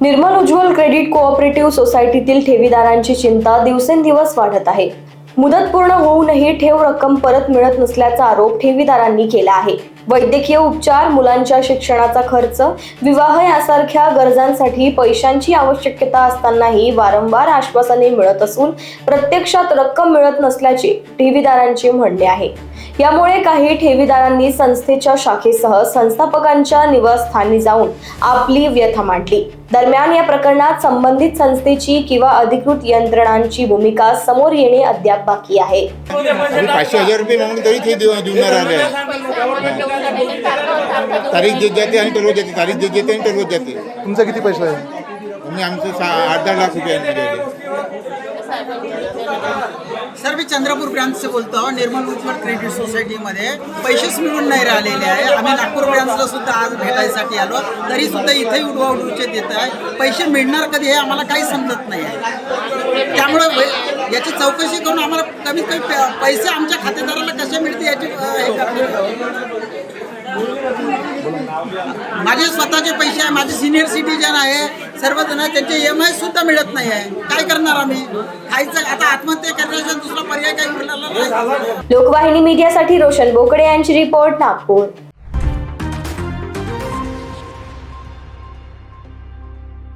निर्मल उज्ज्वल credit cooperative सोसायटीतील ठेवीदारांची चिंता दिवसेंदिवस वाढत आहे। मुदत पूर्ण होऊनही ठेव रक्कम परत मिळत नसल्याचा आरोप ठेवीदारांनी केला आहे। वैद्यकीय उपचार, मुलांच्या शिक्षणाचा खर्च, विवाह यासारख्या गरजांसाठी पैशांची आवश्यकता असतानाही वारंवार आश्वासने मिळत असून प्रत्यक्षात रक्कम मिळत नसल्याचे ठेवीदारांचे म्हणणे आहे। यामुळे काही ठेवीदारांनी संस्थेच्या शाखेसह संस्थापकांच्या निवासस्थानी जाऊन आपली व्यथा मांडली। दरम्यान या प्रकरणात संबंधित संस्थेची किंवा अधिकृत यंत्रणांची भूमिका समोर येणे अद्याप बाकी आहे। 500,000 रुपये मागून तरी ते देणार आले। तारीख देत जाते आणि ठरवत जाते, तारीख देत जाते आणि ठरवत जाते। तुमचा किती पैसा आहे? आम्ही आमचं 8-10 लाख रुपये सर, मी चंद्रपूर ब्रांच से बोलतो। निर्मल उज्ज्वल क्रेडिट सोसायटीमध्ये पैसेच मिळून नाही राहिलेले आहे। आम्ही नागपूर ब्रांचला सुद्धा आज भेटायसाठी आलो, तरी सुद्धा इथेही उडवाउडवीचे देत आहे। पैसे मिळणार कधी हे आम्हाला काही समजत नाही आहे। त्यामुळे याची चौकशी करून आम्हाला कमीत कमी पैसे आमच्या खातेदाराला कसे मिळते याची हे करणे। माझे स्वतःचे पैसे आहे, माझे सिनियर सिटीजन आहे, सर्वजण त्यांचे EMI सुद्धा मिळत नाही आहे। काय करणार आम्ही? खायचं आता आत्महत्या करण्याचा दुसरा पर्याय काही उरलेला नाही। लोकवाहिनी मीडियासाठी रोशन बोकडे यांची रिपोर्ट, नागपूर।